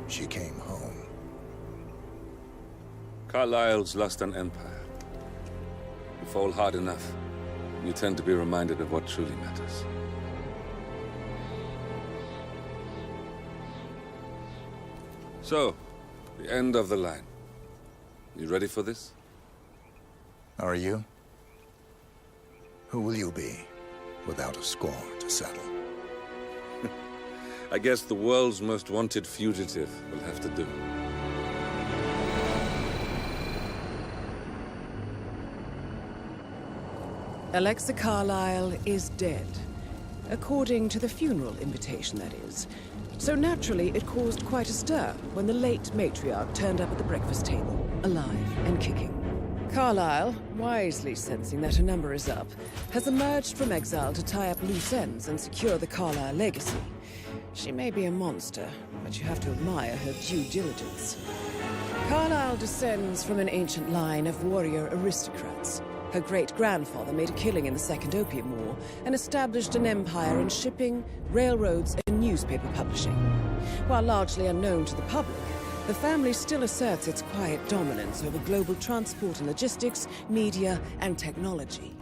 she came home. Carlyle's lost an empire. You fall hard enough, you tend to be reminded of what truly matters. So, the end of the line. You ready for this? Are you? Who will you be, without a score to settle? I guess the world's most wanted fugitive will have to do. Alexa Carlyle is dead. According to the funeral invitation, that is. So naturally, it caused quite a stir when the late matriarch turned up at the breakfast table, alive and kicking. Carlyle, wisely sensing that her number is up, has emerged from exile to tie up loose ends and secure the Carlyle legacy. She may be a monster, but you have to admire her due diligence. Carlyle descends from an ancient line of warrior aristocrats. Her great-grandfather made a killing in the Second Opium War and established an empire in shipping, railroads, and newspaper publishing. While largely unknown to the public, the family still asserts its quiet dominance over global transport and logistics, media, and technology.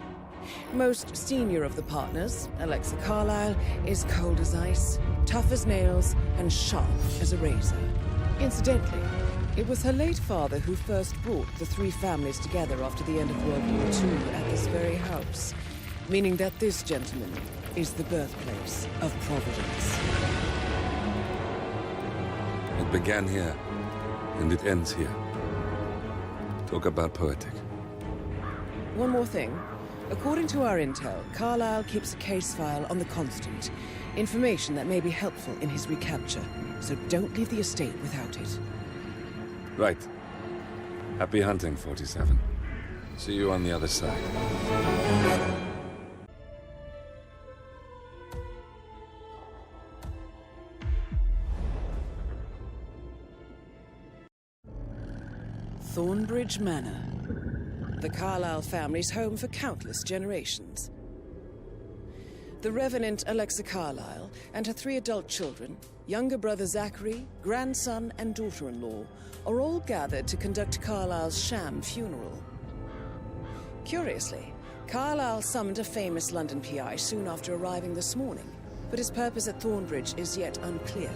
Most senior of the partners, Alexa Carlyle, is cold as ice, tough as nails, and sharp as a razor. Incidentally, it was her late father who first brought the three families together after the end of World War II at this very house, meaning that this gentleman is the birthplace of Providence. It began here, and it ends here. Talk about poetic. One more thing. According to our intel, Carlyle keeps a case file on the Constant. Information that may be helpful in his recapture, so don't leave the estate without it. Right. Happy hunting, 47. See you on the other side. Thornbridge Manor. The Carlyle family's home for countless generations. The Revenant Alexa Carlyle and her 3 adult children, younger brother Zachary, grandson and daughter-in-law, are all gathered to conduct Carlyle's sham funeral. Curiously, Carlyle summoned a famous London PI soon after arriving this morning, but his purpose at Thornbridge is yet unclear.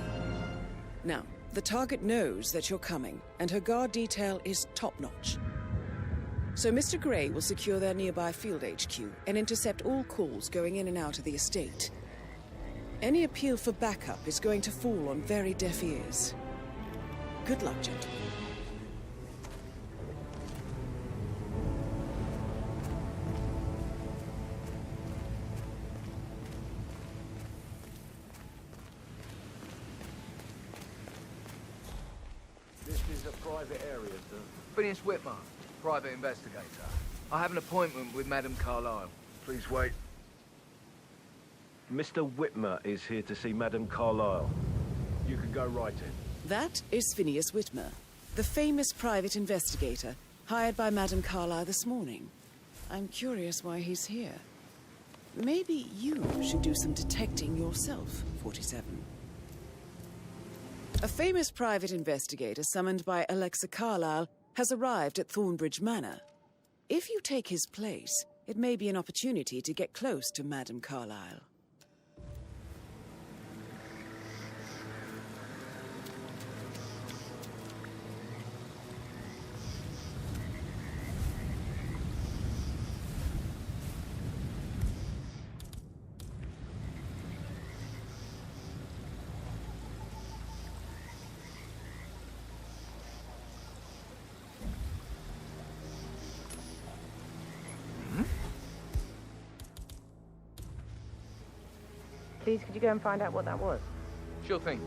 Now, the target knows that you're coming, and her guard detail is top-notch. So Mr. Gray will secure their nearby field HQ and intercept all calls going in and out of the estate. Any appeal for backup is going to fall on very deaf ears. Good luck, gentlemen. This is a private area, sir. Phineas Whitmer, private investigator. I have an appointment with Madame Carlyle. Please wait. Mr. Whitmer is here to see Madame Carlyle. You can go right in. That is Phineas Whitmer, the famous private investigator hired by Madame Carlyle this morning. I'm curious why he's here. Maybe you should do some detecting yourself, 47. A famous private investigator summoned by Alexa Carlyle has arrived at Thornbridge Manor. If you take his place, it may be an opportunity to get close to Madame Carlyle. Please, could you go and find out what that was? Sure thing.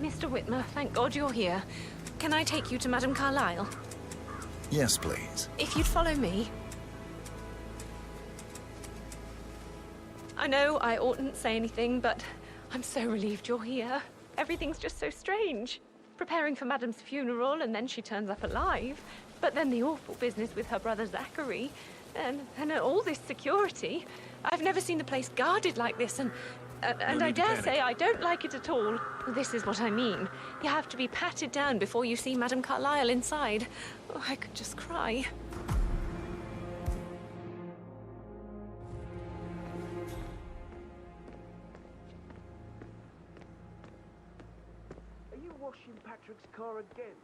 Mr. Whitmer, thank God you're here. Can I take you to Madame Carlyle? Yes, please. If you'd follow me. I know I oughtn't say anything, but I'm so relieved you're here. Everything's just so strange. Preparing for Madam's funeral, and then she turns up alive. But then the awful business with her brother Zachary, and all this security. I've never seen the place guarded like this, and I dare say I don't like it at all. This is what I mean. You have to be patted down before you see Madame Carlyle inside. Oh, I could just cry. Are you washing Patrick's car again?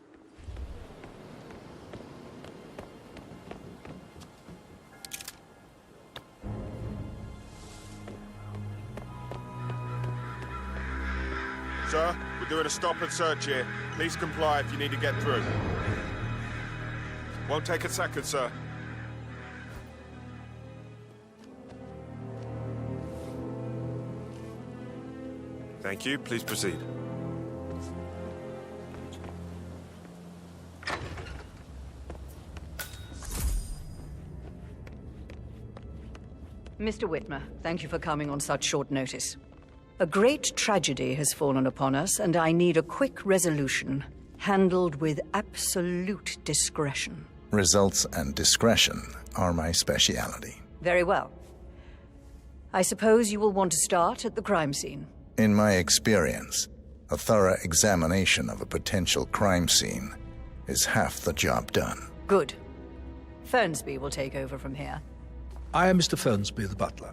Sir, we're doing a stop and search here. Please comply if you need to get through. Won't take a second, sir. Thank you. Please proceed. Mr. Whitmer, thank you for coming on such short notice. A great tragedy has fallen upon us, and I need a quick resolution, handled with absolute discretion. Results and discretion are my speciality. Very well. I suppose you will want to start at the crime scene. In my experience, a thorough examination of a potential crime scene is half the job done. Good. Fernsby will take over from here. I am Mr. Fernsby, the butler.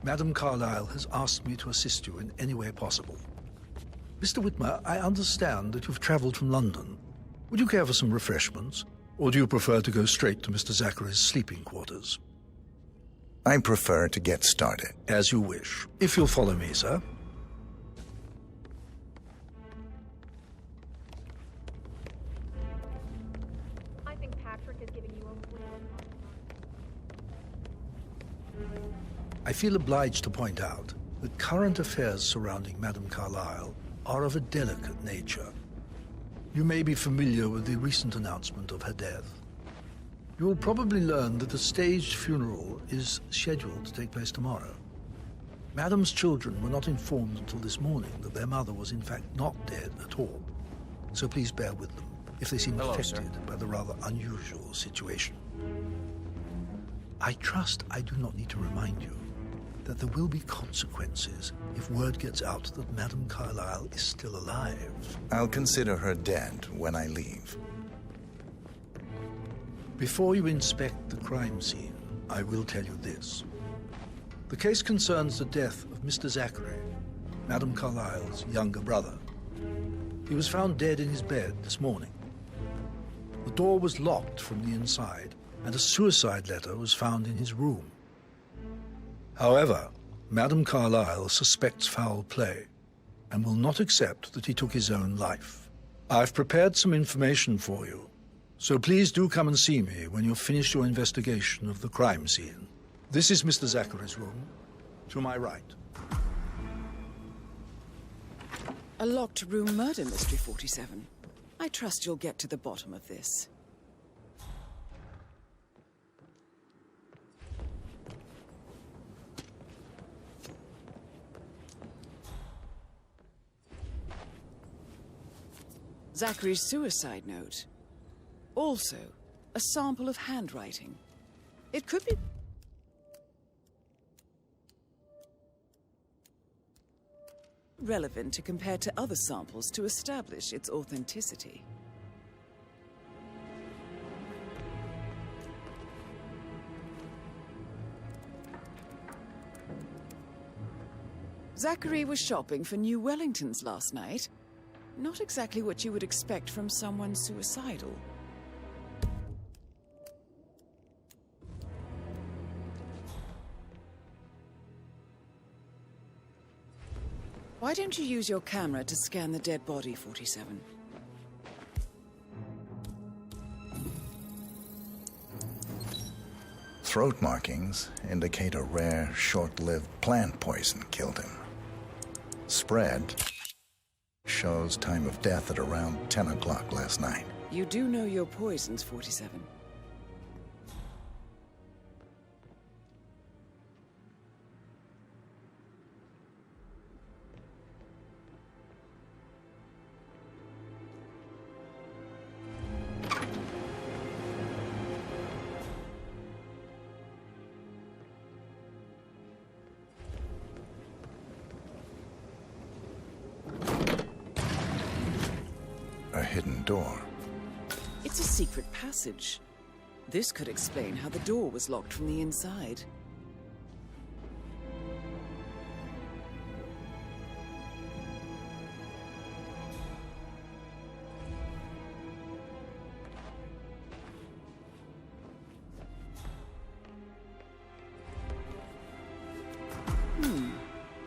Madame Carlyle has asked me to assist you in any way possible. Mr. Whitmer, I understand that you've travelled from London. Would you care for some refreshments? Or do you prefer to go straight to Mr. Zachary's sleeping quarters? I prefer to get started. As you wish. If you'll follow me, sir. I think Patrick is giving you a I feel obliged to point out that current affairs surrounding Madame Carlyle are of a delicate nature. You may be familiar with the recent announcement of her death. You will probably learn that a staged funeral is scheduled to take place tomorrow. Madame's children were not informed until this morning that their mother was in fact not dead at all. So please bear with them if they seem affected by the rather unusual situation. I trust I do not need to remind you that there will be consequences if word gets out that Madame Carlyle is still alive. I'll consider her dead when I leave. Before you inspect the crime scene, I will tell you this. The case concerns the death of Mr. Zachary, Madame Carlyle's younger brother. He was found dead in his bed this morning. The door was locked from the inside, and a suicide letter was found in his room. However, Madame Carlyle suspects foul play and will not accept that he took his own life. I've prepared some information for you, so please do come and see me when you've finished your investigation of the crime scene. This is Mr. Zachary's room, to my right. A locked room murder mystery, 47. I trust you'll get to the bottom of this. Zachary's suicide note. Also, a sample of handwriting. It could be relevant to compare to other samples to establish its authenticity. Zachary was shopping for new Wellingtons last night. Not exactly what you would expect from someone suicidal. Why don't you use your camera to scan the dead body, 47? Throat markings indicate a rare, short-lived plant poison killed him. Spread shows time of death at around 10 o'clock last night. You do know your poisons, 47. A hidden door. It's a secret passage. This could explain how the door was locked from the inside.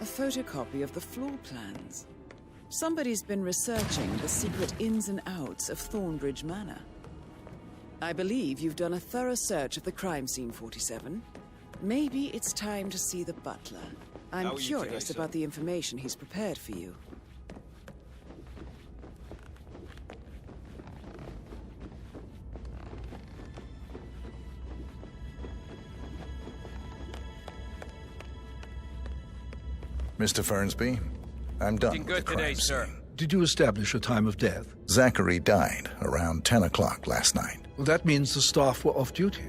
A photocopy of the floor plans. Somebody's been researching the secret ins and outs of Thornbridge Manor. I believe you've done a thorough search of the crime scene, 47. Maybe it's time to see the butler. I'm How are you curious today, about sir? the information he's prepared for you. Mr. Fernsby, I'm done Looking with the good today, crime sir. scene. Did you establish a time of death? Zachary died around 10 o'clock last night. Well, that means the staff were off duty.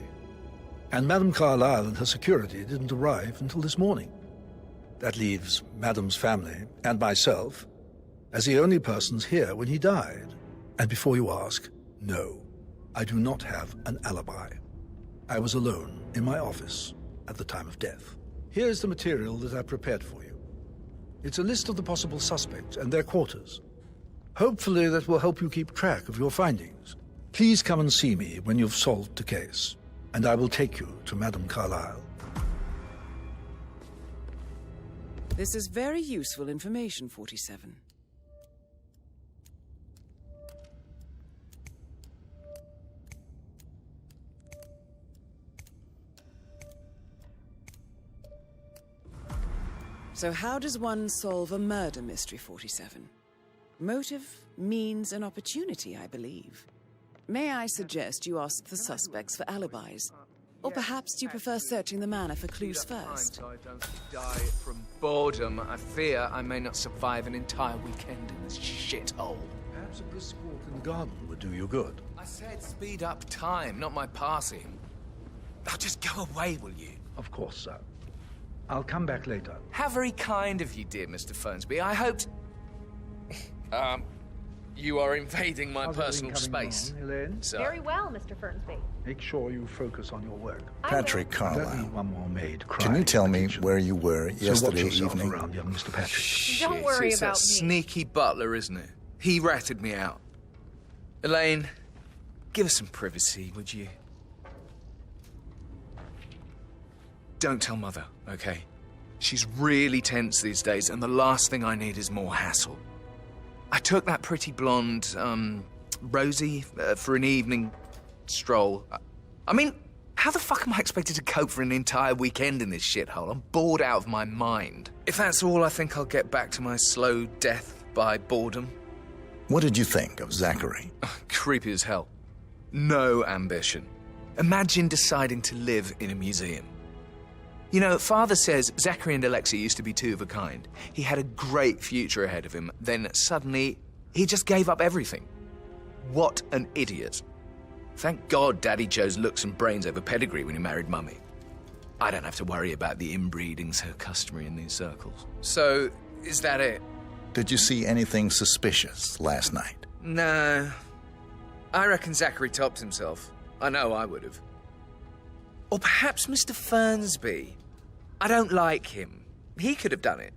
And Madame Carlyle and her security didn't arrive until this morning. That leaves Madame's family and myself as the only persons here when he died. And before you ask, no, I do not have an alibi. I was alone in my office at the time of death. Here's the material that I prepared for you. It's a list of the possible suspects and their quarters. Hopefully that will help you keep track of your findings. Please come and see me when you've solved the case, and I will take you to Madame Carlyle. This is very useful information, 47. So how does one solve a murder mystery, 47? Motive, means, and opportunity, I believe. May I suggest you ask the suspects for alibis? Or perhaps do you prefer searching the manor for clues first? So I don't die from boredom. I fear I may not survive an entire weekend in this shithole. Perhaps a brisk walk in the garden would do you good. I said speed up time, not my passing. Now just go away, will you? Of course, sir. I'll come back later. How very kind of you, dear Mr. Fernsby. I hoped... you are invading my How's personal everything coming space. along, Elaine? So, Very well, Mr. Fernsby. Make sure you focus on your work. Patrick Don't Carlyle, leave one more maid crying can you in tell the me kitchen. where you were So watch yesterday yourself evening? around, young Mr. Patrick. shit, Don't worry it's about that me. sneaky butler, isn't it? He ratted me out. Elaine, give us some privacy, would you? Don't tell Mother, okay? She's really tense these days, and the last thing I need is more hassle. I took that pretty blonde, Rosie, for an evening stroll. I mean, how the fuck am I expected to cope for an entire weekend in this shithole? I'm bored out of my mind. If that's all, I think I'll get back to my slow death by boredom. What did you think of Zachary? Creepy as hell. No ambition. Imagine deciding to live in a museum. You know, Father says Zachary and Alexia used to be two of a kind. He had a great future ahead of him. Then suddenly, he just gave up everything. What an idiot. Thank God Daddy chose looks and brains over pedigree when he married Mummy. I don't have to worry about the inbreeding so customary in these circles. So, is that it? Did you see anything suspicious last night? No. I reckon Zachary topped himself. I know I would have. Or perhaps Mr. Fernsby. I don't like him. He could have done it.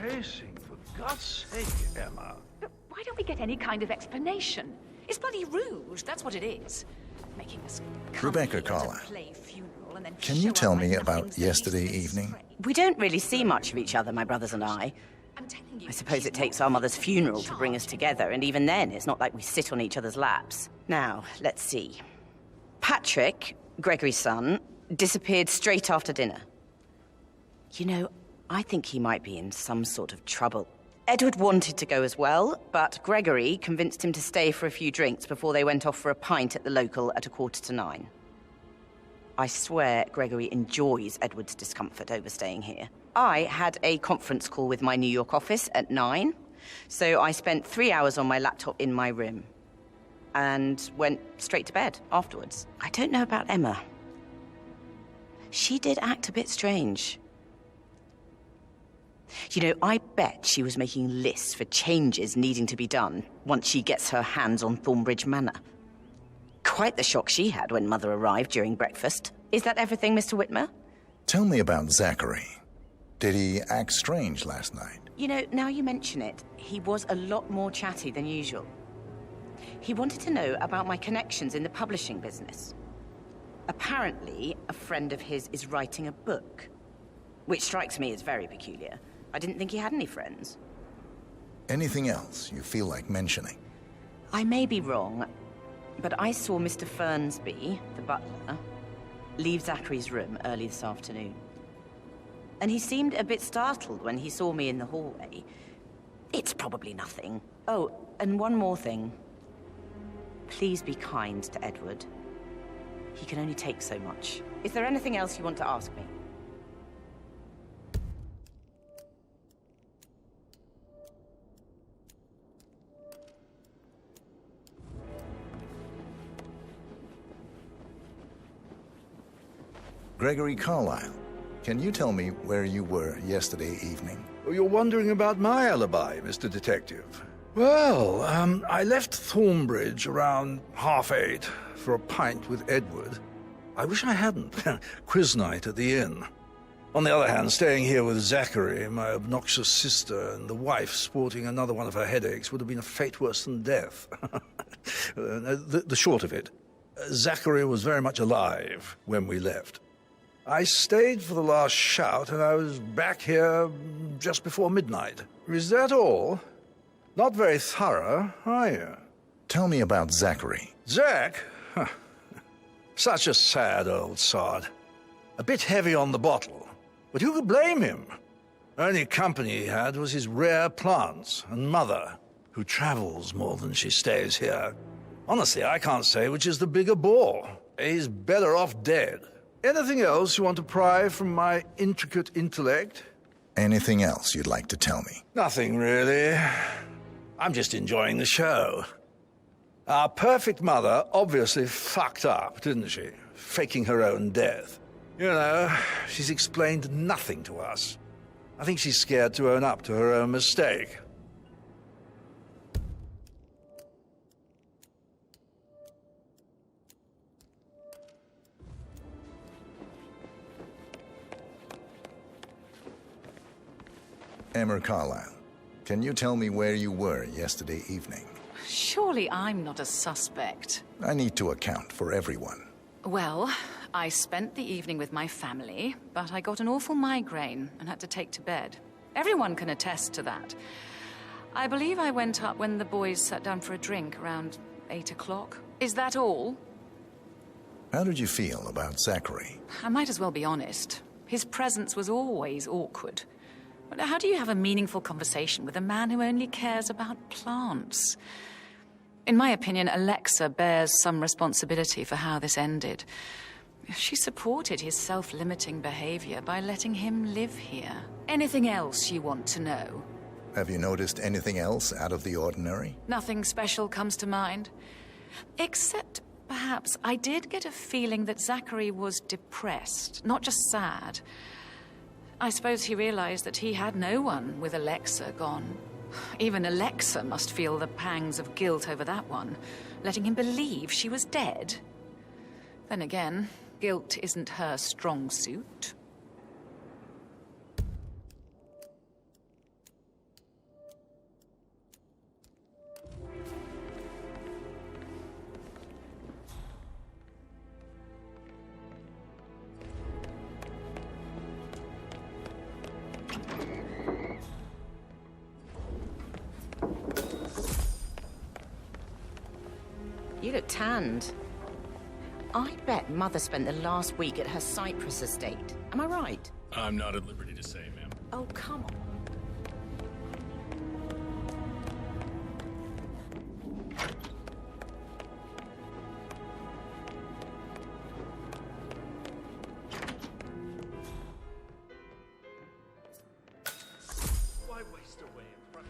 Pacing, for God's sake, Emma. Why don't we get any kind of explanation? It's bloody rude, that's what it is. Making us Rebecca Carlyle, can you tell me about yesterday evening? We don't really see much of each other, my brothers and I. I suppose it takes our mother's funeral to bring us together, and even then, it's not like we sit on each other's laps. Now, let's see. Patrick, Gregory's son, disappeared straight after dinner. You know, I think he might be in some sort of trouble. Edward wanted to go as well, but Gregory convinced him to stay for a few drinks before they went off for a pint at the local at 9:15. I swear Gregory enjoys Edward's discomfort over staying here. I had a conference call with my New York office at 9, so I spent 3 hours on my laptop in my room and went straight to bed afterwards. I don't know about Emma. She did act a bit strange. You know, I bet she was making lists for changes needing to be done once she gets her hands on Thornbridge Manor. Quite the shock she had when Mother arrived during breakfast. Is that everything, Mr. Whitmer? Tell me about Zachary. Did he act strange last night? You know, now you mention it, he was a lot more chatty than usual. He wanted to know about my connections in the publishing business. Apparently, a friend of his is writing a book, which strikes me as very peculiar. I didn't think he had any friends. Anything else you feel like mentioning? I may be wrong, but I saw Mr. Fernsby, the butler, leave Zachary's room early this afternoon. And he seemed a bit startled when he saw me in the hallway. It's probably nothing. Oh, and one more thing. Please be kind to Edward. He can only take so much. Is there anything else you want to ask me? Gregory Carlyle, can you tell me where you were yesterday evening? Oh, you're wondering about my alibi, Mr. Detective. Well, I left Thornbridge around 8:30 for a pint with Edward. I wish I hadn't. Quiz night at the inn. On the other hand, staying here with Zachary, my obnoxious sister, and the wife sporting another one of her headaches would have been a fate worse than death. The short of it, Zachary was very much alive when we left. I stayed for the last shout, and I was back here just before midnight. Is that all? Not very thorough, are you? Tell me about Zachary. Zach? Huh. Such a sad old sod. A bit heavy on the bottle, but who could blame him? Only company he had was his rare plants and Mother, who travels more than she stays here. Honestly, I can't say which is the bigger bore. He's better off dead. Anything else you want to pry from my intricate intellect? Anything else you'd like to tell me? Nothing, really. I'm just enjoying the show. Our perfect mother obviously fucked up, didn't she? Faking her own death. You know, she's explained nothing to us. I think she's scared to own up to her own mistake. Emma Carlyle, can you tell me where you were yesterday evening? Surely I'm not a suspect. I need to account for everyone. Well, I spent the evening with my family, but I got an awful migraine and had to take to bed. Everyone can attest to that. I believe I went up when the boys sat down for a drink around 8 o'clock. Is that all? How did you feel about Zachary? I might as well be honest. His presence was always awkward. But how do you have a meaningful conversation with a man who only cares about plants? In my opinion, Alexa bears some responsibility for how this ended. She supported his self-limiting behavior by letting him live here. Anything else you want to know? Have you noticed anything else out of the ordinary? Nothing special comes to mind. Except, perhaps, I did get a feeling that Zachary was depressed, not just sad. I suppose he realized that he had no one with Alexa gone. Even Alexa must feel the pangs of guilt over that one, letting him believe she was dead. Then again, guilt isn't her strong suit. You look tanned. I bet Mother spent the last week at her Cyprus estate. Am I right? I'm not at liberty to say, ma'am. Oh, come on. Why waste away in front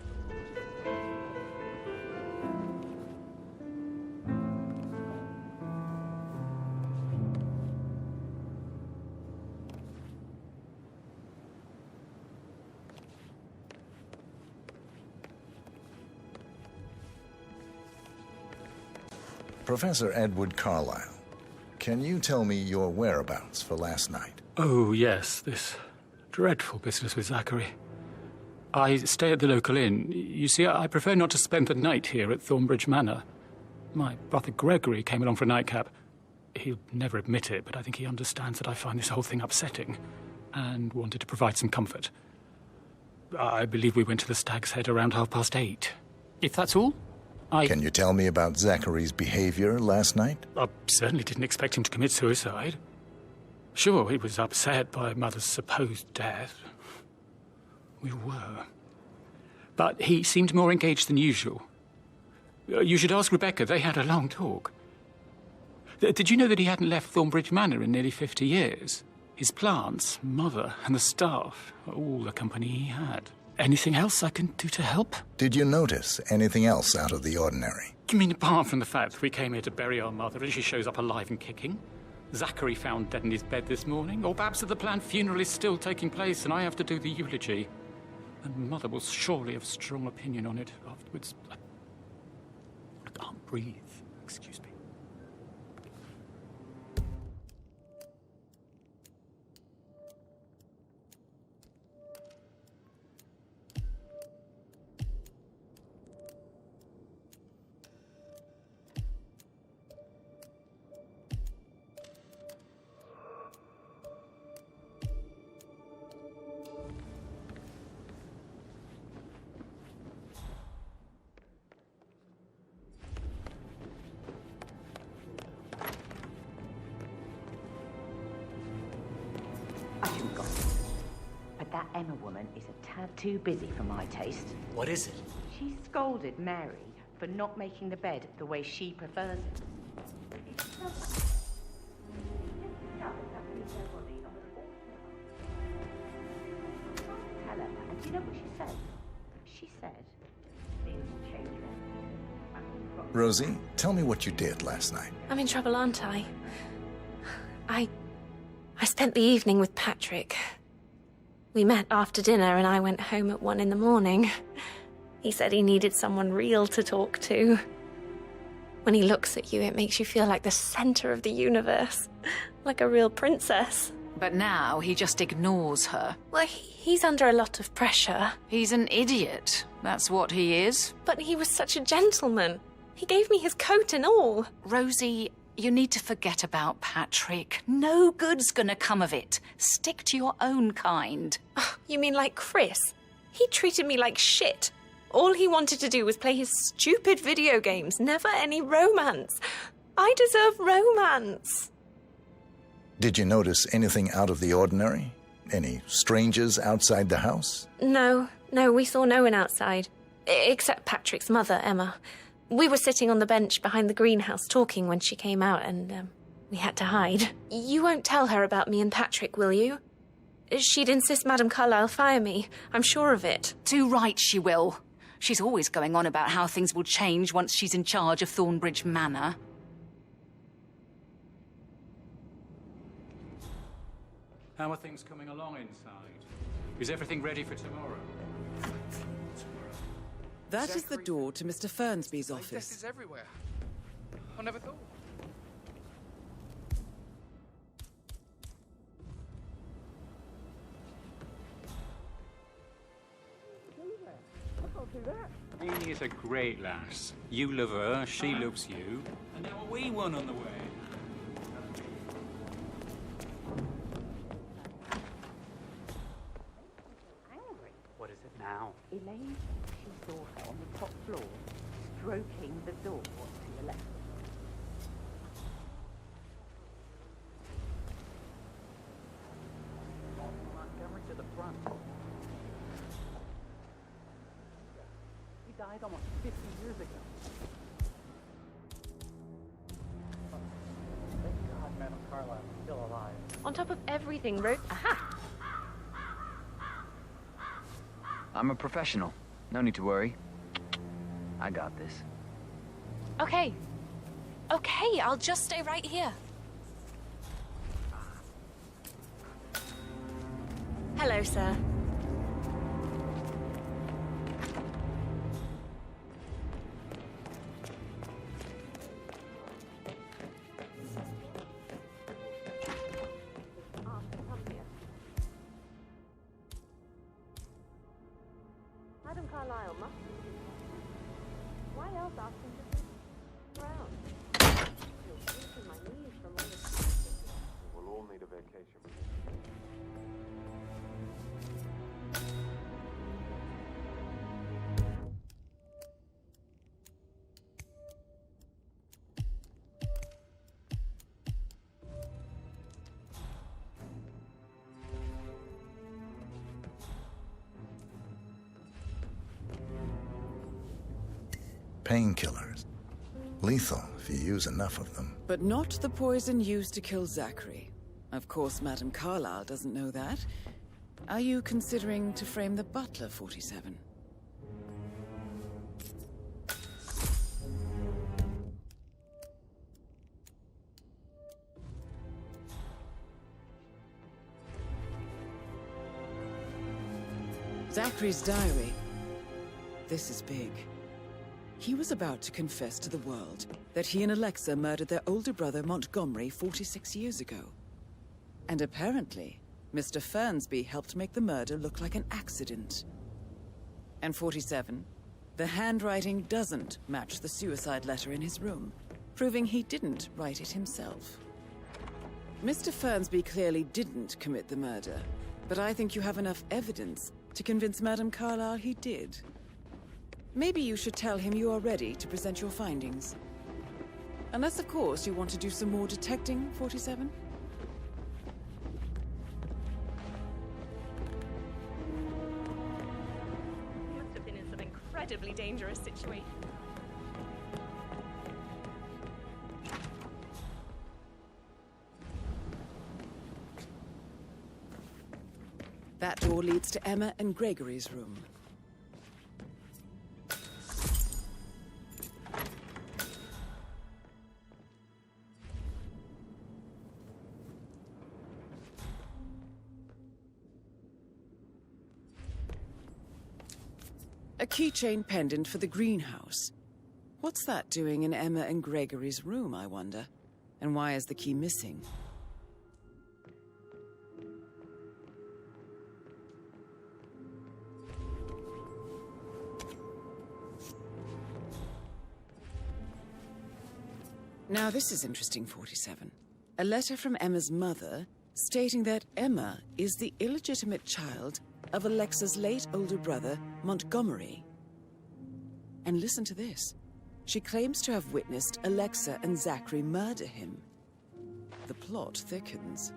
Professor Edward Carlyle, can you tell me your whereabouts for last night? Oh, yes, this dreadful business with Zachary. I stay at the local inn. You see, I prefer not to spend the night here at Thornbridge Manor. My brother Gregory came along for a nightcap. He'll never admit it, but I think he understands that I find this whole thing upsetting and wanted to provide some comfort. I believe we went to the Stag's Head around 8:30. If that's all, Can you tell me about Zachary's behavior last night? I certainly didn't expect him to commit suicide. Sure, he was upset by Mother's supposed death. We were. But he seemed more engaged than usual. You should ask Rebecca. They had a long talk. Did you know that he hadn't left Thornbridge Manor in nearly 50 years? His plants, Mother, and the staff are all the company he had. Anything else I can do to help? Did you notice anything else out of the ordinary? You mean apart from the fact that we came here to bury our mother and she shows up alive and kicking? Zachary found dead in his bed this morning? Or perhaps that the planned funeral is still taking place and I have to do the eulogy? And Mother will surely have a strong opinion on it afterwards. I can't breathe. Excuse me. That Emma woman is a tad too busy for my taste. What is it? She scolded Mary for not making the bed the way she prefers it. Tell her, and do you know what she said? She said, things will change. Rosie, tell me what you did last night. I'm in trouble, aren't I? I spent the evening with Patrick. We met after dinner and I went home at 1 a.m. He said he needed someone real to talk to. When he looks at you, it makes you feel like the center of the universe. Like a real princess. But now he just ignores her. Well, he's under a lot of pressure. He's an idiot. That's what he is. But he was such a gentleman. He gave me his coat and all. Rosie, you need to forget about Patrick. No good's gonna come of it. Stick to your own kind. Oh, you mean like Chris? He treated me like shit. All he wanted to do was play his stupid video games, never any romance. I deserve romance. Did you notice anything out of the ordinary? Any strangers outside the house? No, we saw no one outside. Except Patrick's mother, Emma. We were sitting on the bench behind the greenhouse talking when she came out and, we had to hide. You won't tell her about me and Patrick, will you? She'd insist Madame Carlyle fire me. I'm sure of it. Too right she will. She's always going on about how things will change once she's in charge of Thornbridge Manor. How are things coming along inside? Is everything ready for tomorrow? That is the door to Mr. Fernsby's office. This is everywhere. I never thought. Amy is a great lass. You love her, she loves you. And now a wee one on the way. What is it now? Elaine, she saw her on the top floor, stroking the door to the left. He died almost 50 years ago. Thank God Madame Carlyle is still alive. On top of everything, Aha! I'm a professional. No need to worry. I got this. Okay. Okay, I'll just stay right here. Hello, sir. Madam Carlyle must be here. Why else ask him to sit around? Feel weak in my knees from all this. We'll all need a vacation. Painkillers. Lethal if you use enough of them. But not the poison used to kill Zachary. Of course, Madame Carlyle doesn't know that. Are you considering to frame the butler, 47? Zachary's diary. This is big. He was about to confess to the world that he and Alexa murdered their older brother Montgomery 46 years ago. And apparently, Mr. Fernsby helped make the murder look like an accident. And 47, the handwriting doesn't match the suicide letter in his room, proving he didn't write it himself. Mr. Fernsby clearly didn't commit the murder, but I think you have enough evidence to convince Madame Carlyle he did. Maybe you should tell him you are ready to present your findings. Unless, of course, you want to do some more detecting, 47? You must have been in some incredibly dangerous situation. That door leads to Emma and Gregory's room. A keychain pendant for the greenhouse. What's that doing in Emma and Gregory's room, I wonder? And why is the key missing? Now this is interesting, 47. A letter from Emma's mother stating that Emma is the illegitimate child of Alexa's late older brother, Montgomery. And listen to this. She claims to have witnessed Alexa and Zachary murder him. The plot thickens.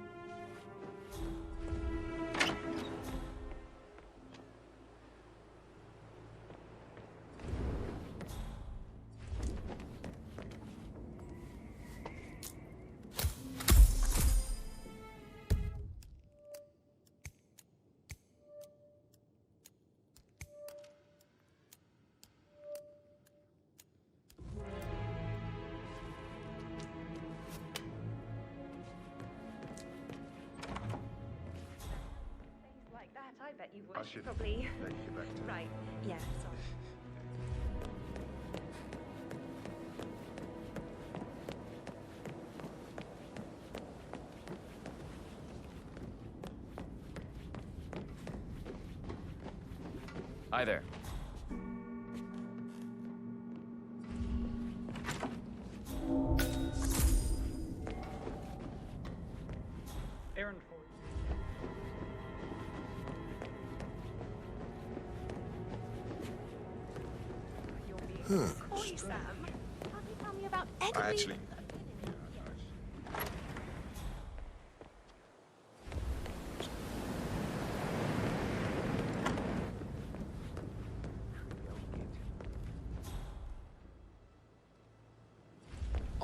I bet you would. Probably. Right. Yeah, sorry. Hi there. Errand for Holy Sam, can't you tell me about anything? Actually.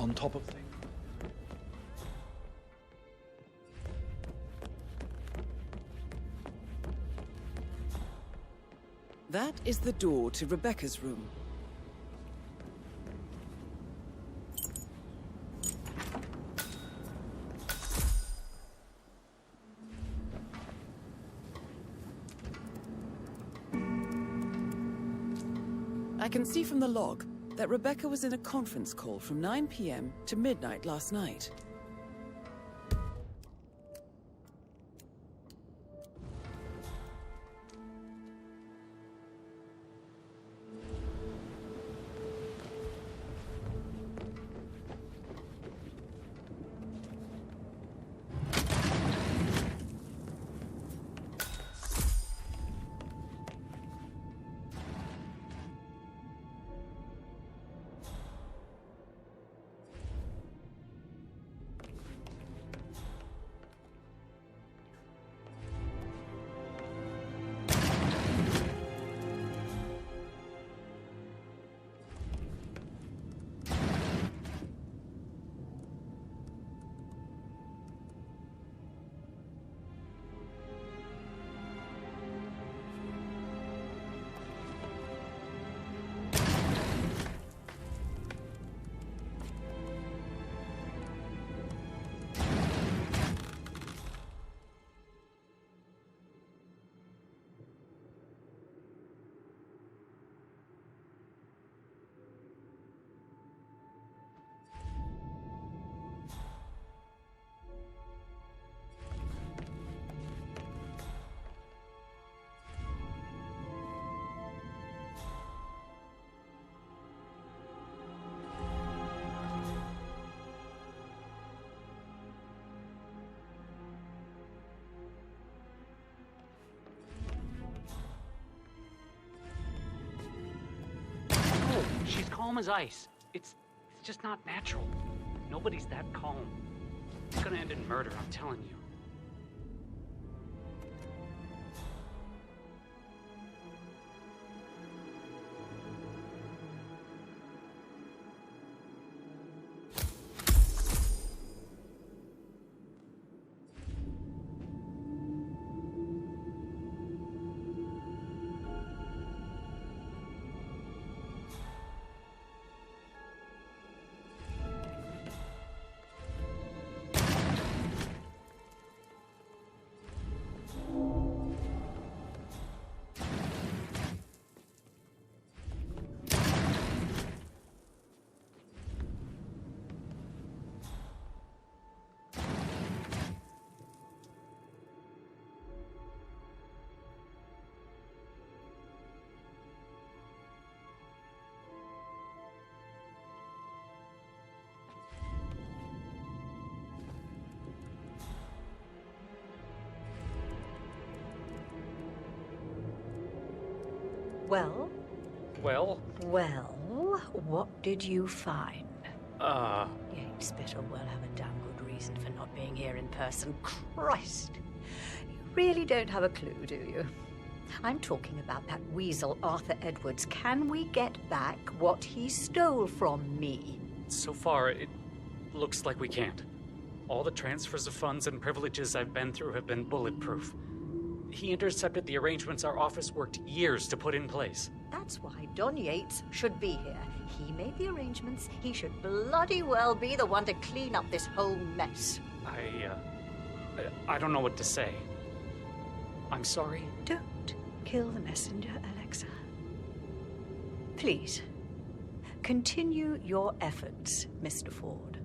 on top of things. That is the door to Rebecca's room. I can see from the log that Rebecca was in a conference call from 9 p.m. to midnight last night. She's calm as ice. It's just not natural. Nobody's that calm. It's gonna end in murder, I'm telling you. Well? Well? Well, what did you find? Yates better well have a damn good reason for not being here in person. Christ! You really don't have a clue, do you? I'm talking about that weasel, Arthur Edwards. Can we get back what he stole from me? So far, it looks like we can't. All the transfers of funds and privileges I've been through have been bulletproof. He intercepted the arrangements our office worked years to put in place. That's why Don Yates should be here. He made the arrangements. He should bloody well be the one to clean up this whole mess. I don't know what to say. I'm sorry. Don't kill the messenger, Alexa. Please, continue your efforts, Mr. Ford.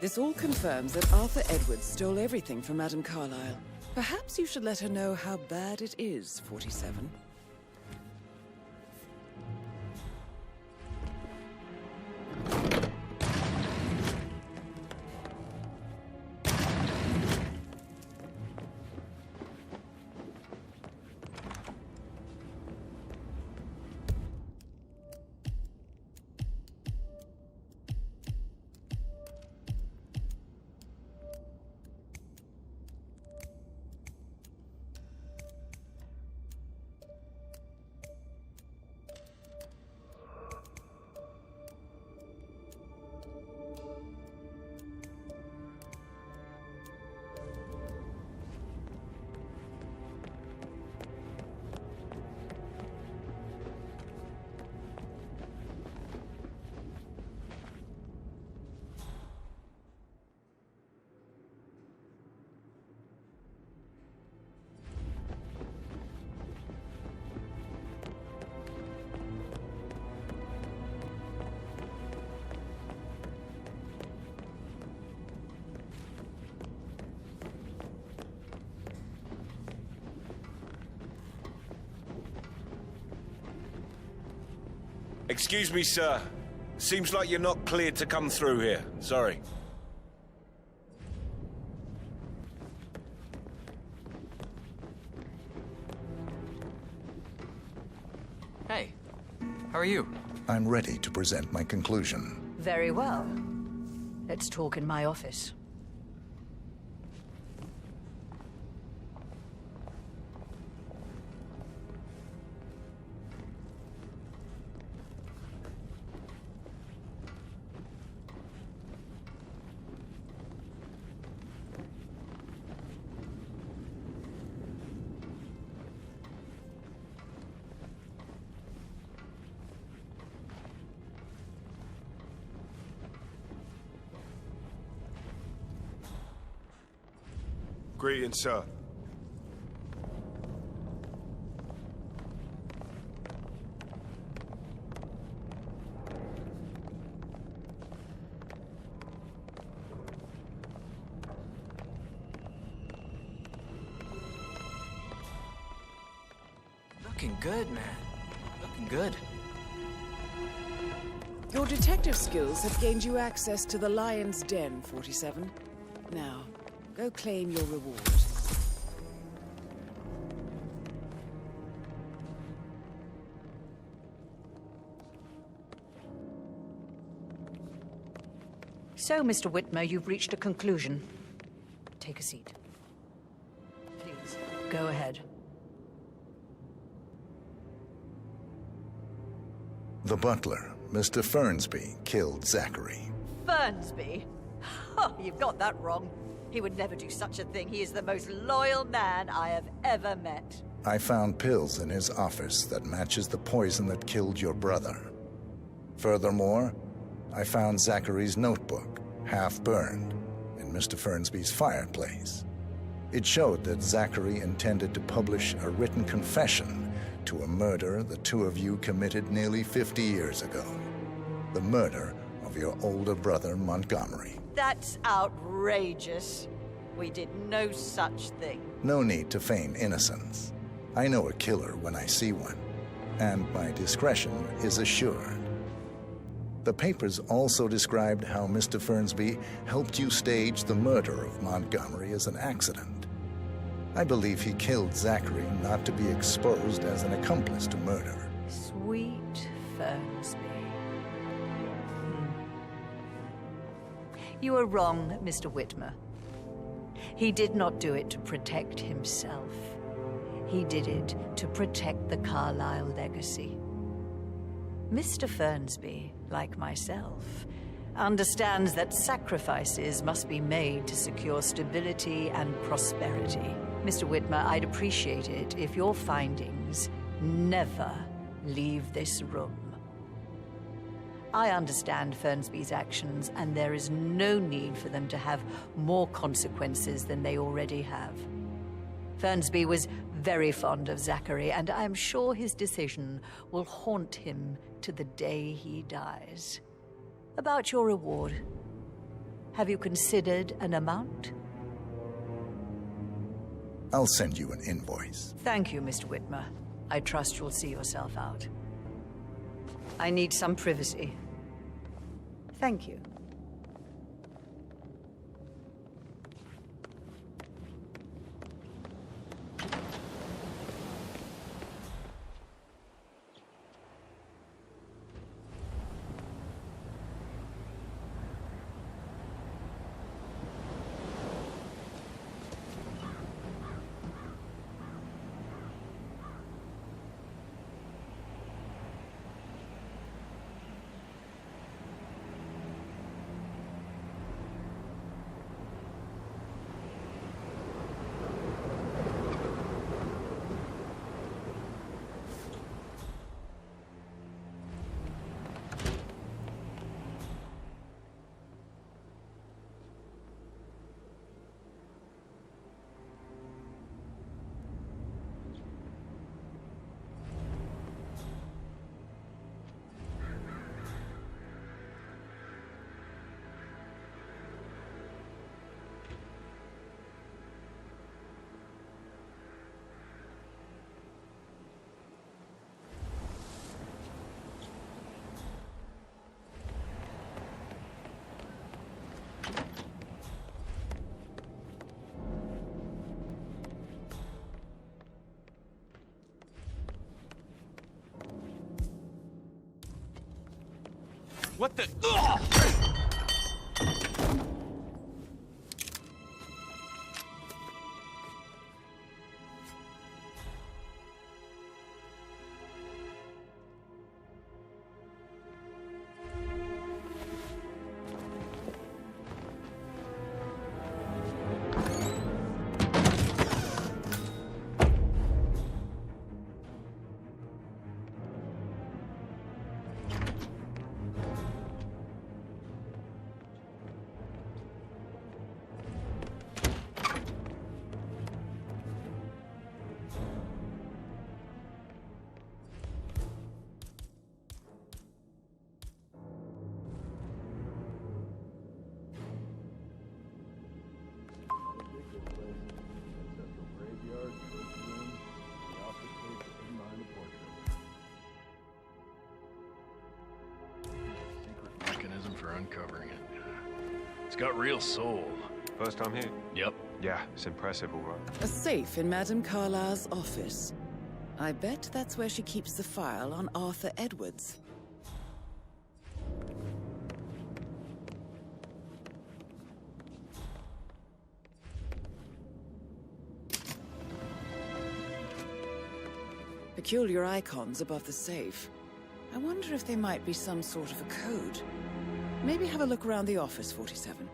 This all confirms that Arthur Edwards stole everything from Madame Carlyle. Perhaps you should let her know how bad it is, 47. Excuse me, sir. Seems like you're not cleared to come through here. Sorry. Hey, how are you? I'm ready to present my conclusion. Very well. Let's talk in my office. Greetings, sir. Looking good, man. Looking good. Your detective skills have gained you access to the Lion's Den, 47. Now, go claim your reward. So, Mr. Whitmer, you've reached a conclusion. Take a seat. Please, go ahead. The butler, Mr. Fernsby, killed Zachary. Fernsby? Oh, you've got that wrong. He would never do such a thing. He is the most loyal man I have ever met. I found pills in his office that matches the poison that killed your brother. Furthermore, I found Zachary's notebook, half burned, in Mr. Fernsby's fireplace. It showed that Zachary intended to publish a written confession to a murder the two of you committed nearly 50 years ago. The murder of your older brother, Montgomery. That's outrageous. We did no such thing. No need to feign innocence. I know a killer when I see one, and my discretion is assured. The papers also described how Mr. Fernsby helped you stage the murder of Montgomery as an accident. I believe he killed Zachary not to be exposed as an accomplice to murder. Sweet Fernsby. You are wrong, Mr. Whitmer. He did not do it to protect himself. He did it to protect the Carlyle legacy. Mr. Fernsby, like myself, understands that sacrifices must be made to secure stability and prosperity. Mr. Whitmer, I'd appreciate it if your findings never leave this room. I understand Fernsby's actions, and there is no need for them to have more consequences than they already have. Fernsby was very fond of Zachary, and I'm sure his decision will haunt him to the day he dies. About your reward. Have you considered an amount? I'll send you an invoice. Thank you, Mr. Whitmer. I trust you'll see yourself out. I need some privacy. Thank you. What the? Uncovering it. It's got real soul. First time here? Yep. Yeah, it's impressive, all right. A safe in Madame Carlyle's office. I bet that's where she keeps the file on Arthur Edwards. Peculiar icons above the safe. I wonder if they might be some sort of a code. Maybe have a look around the office, 47.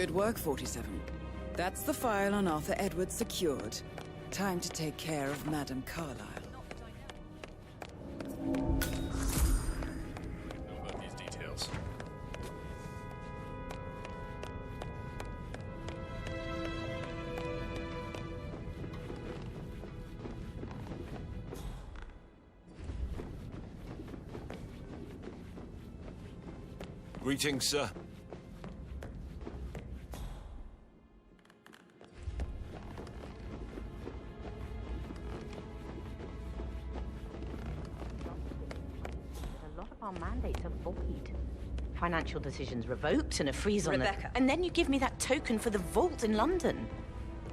Good work, 47. That's the file on Arthur Edwards secured. Time to take care of Madame Carlyle. Greetings, sir. A lot of our mandates are void. Financial decisions revoked and a freeze on Rebecca. And then you give me that token for the vault in London.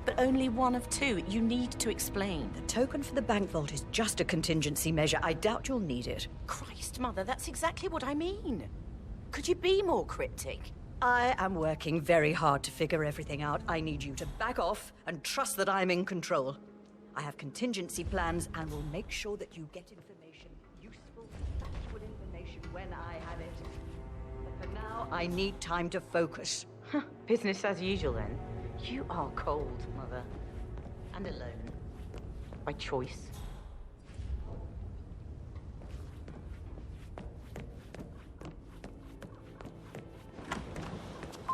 But only one of two. You need to explain. The token for the bank vault is just a contingency measure. I doubt you'll need it. Christ, Mother, that's exactly what I mean. Could you be more cryptic? I am working very hard to figure everything out. I need you to back off and trust that I'm in control. I have contingency plans and will make sure that you get information, useful, factual information when I have it. But for now, I need time to focus. Business as usual, then. You are cold, Mother. And alone. By choice.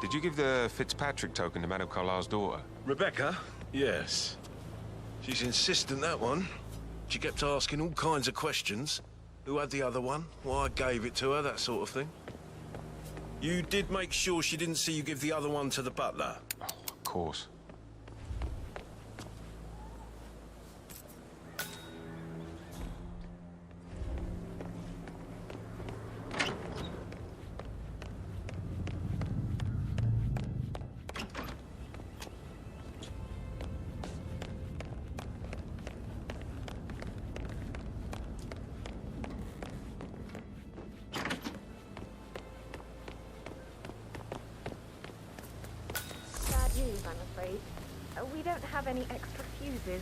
Did you give the Fitzpatrick token to Madame Carlyle's daughter? Rebecca? Yes. She's insistent, that one. She kept asking all kinds of questions. Who had the other one? Why I gave it to her, that sort of thing. You did make sure she didn't see you give the other one to the butler? Oh, of course. News, I'm afraid. We don't have any extra fuses.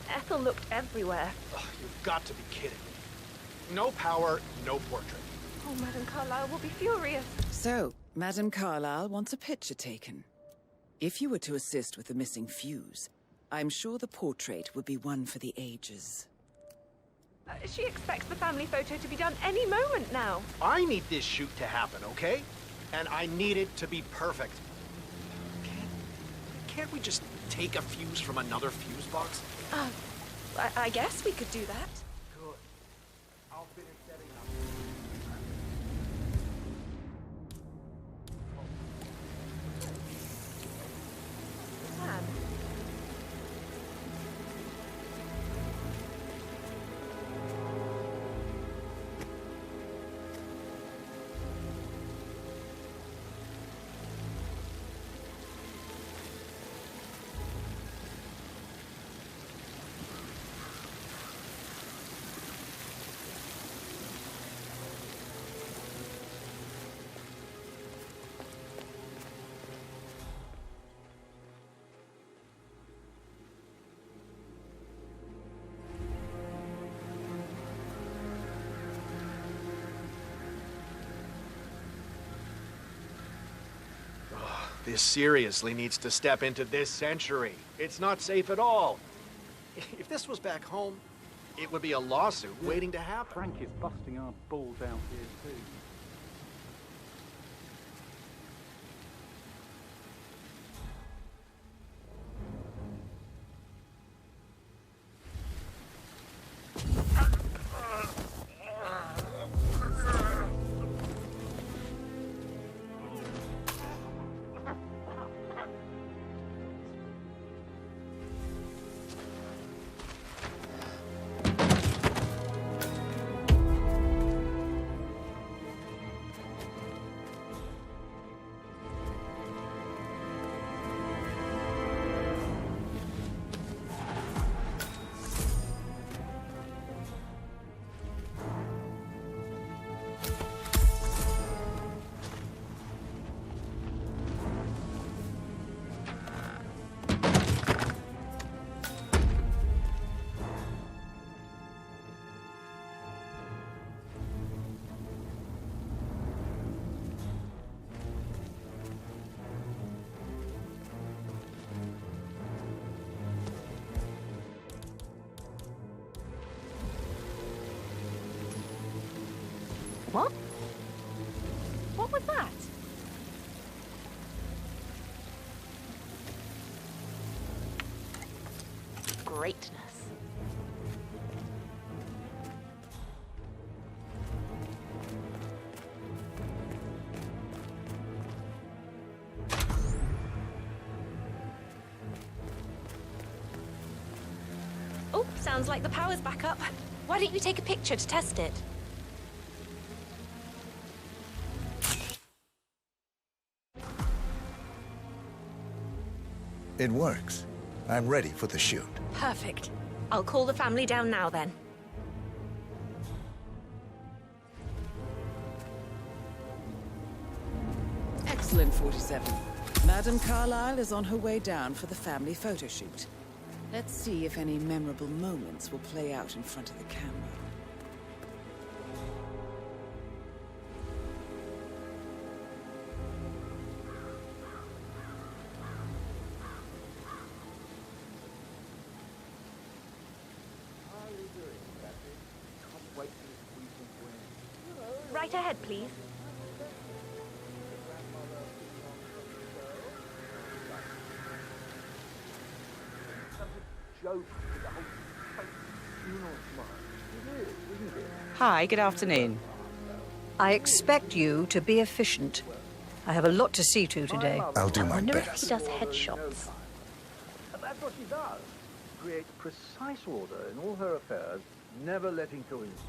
Ethel looked everywhere. Ugh, you've got to be kidding me. No power, no portrait. Oh, Madame Carlyle will be furious. So, Madame Carlyle wants a picture taken. If you were to assist with the missing fuse, I'm sure the portrait would be one for the ages. She expects the family photo to be done any moment now. I need this shoot to happen, okay? And I need it to be perfect. Can't we just take a fuse from another fuse box? I guess we could do that. Good. I'll finish setting up. Man. This seriously needs to step into this century. It's not safe at all. If this was back home, it would be a lawsuit waiting to happen. Frank is busting our balls out here too. What? What was that? Greatness. Sounds like the power's back up. Why don't you take a picture to test it? It works. I'm ready for the shoot. Perfect. I'll call the family down now then. Excellent, 47. Madame Carlyle is on her way down for the family photo shoot. Let's see if any memorable moments will play out in front of the camera. Right ahead, please. Hi, good afternoon. I expect you to be efficient. I have a lot to see to today. I'll do my He best. does headshots. And that's what she does. Create precise order in all her affairs, never letting coincidence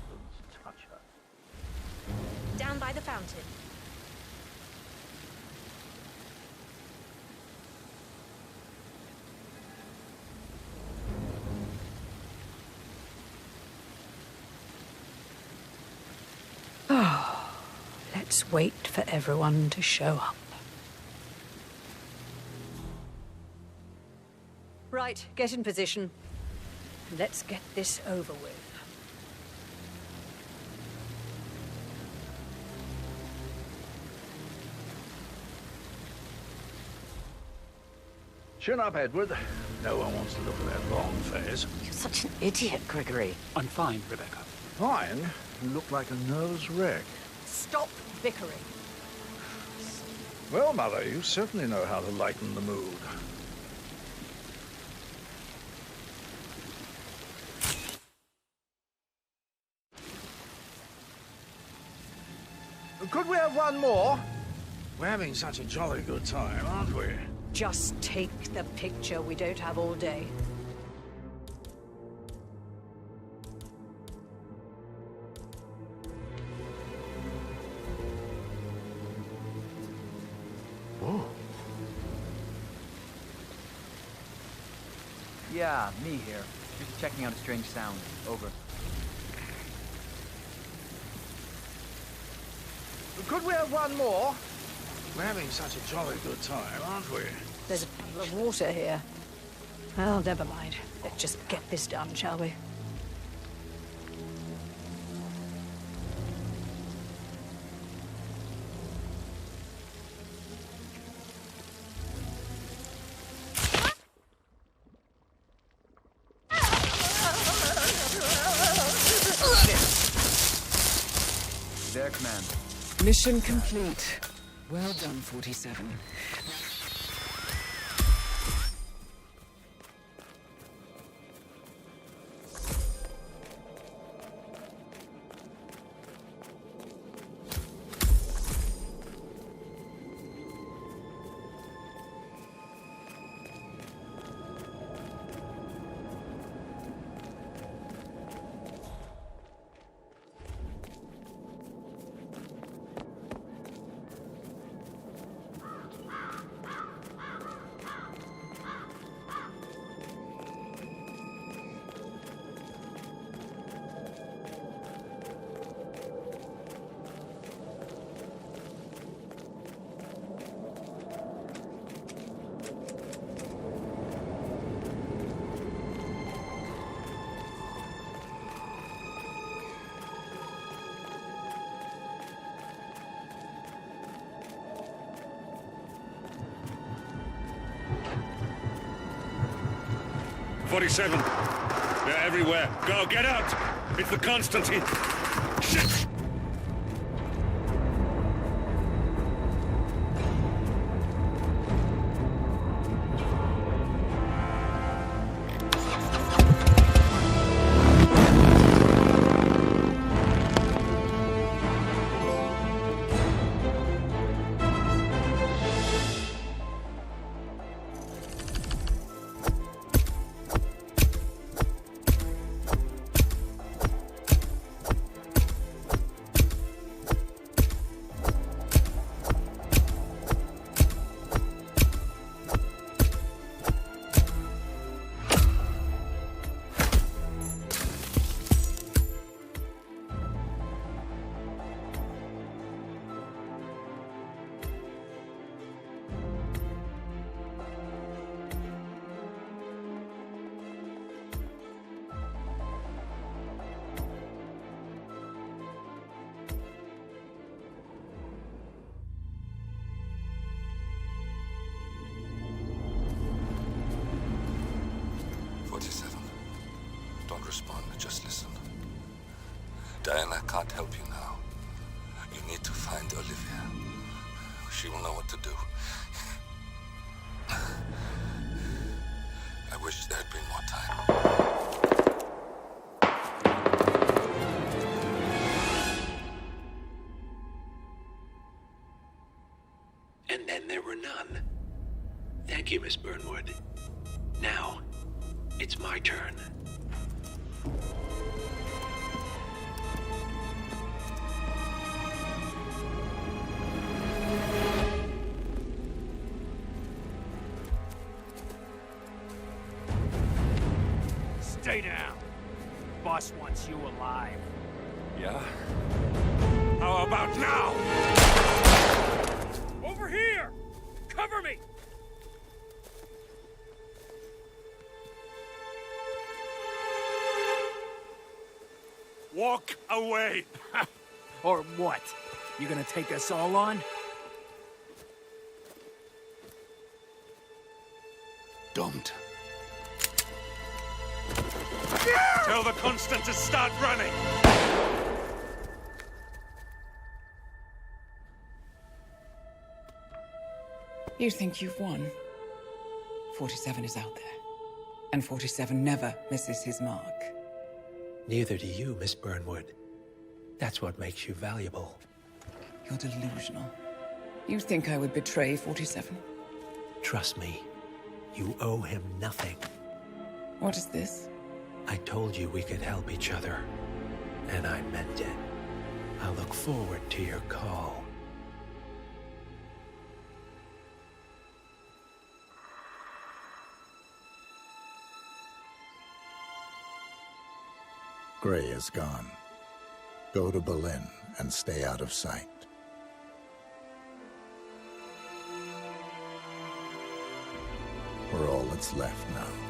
touch her. Down by the fountain. Oh, let's wait for everyone to show up. Right, get in position. Let's get this over with. Chin up, Edward. No one wants to look at that long face. You're such an idiot, Gregory. I'm fine, Rebecca. Fine. You look like a nervous wreck. Stop bickering. Well, Mother, you certainly know how to lighten the mood. Could we have one more? We're having such a jolly good time, aren't we? Just take the picture. We don't have all day. Whoa. Yeah, me here. Just checking out a strange sound. Over. Could we have one more? We're having such a jolly good time, aren't we? There's a puddle of water here. Well, never mind. Let's just get this done, shall we? There, Command. Mission complete. Well done, 47. .47. They're everywhere. Go, get out! It's the Constantine. Shit! Diana can't help you now. You need to find Olivia. She will know what to do. I wish there had been more time. And then there were none. Thank you, Miss Burnwood. Now, it's my turn. Stay down. Boss wants you alive. Yeah? How about now? Over here! Cover me! Walk away! Or what? You gonna take us all on? Don't. Tell the Constant to start running! You think you've won? 47 is out there. And 47 never misses his mark. Neither do you, Miss Burnwood. That's what makes you valuable. You're delusional. You think I would betray 47? Trust me, you owe him nothing. What is this? I told you we could help each other, and I meant it. I'll look forward to your call. Gray is gone. Go to Berlin and stay out of sight. We're all that's left now.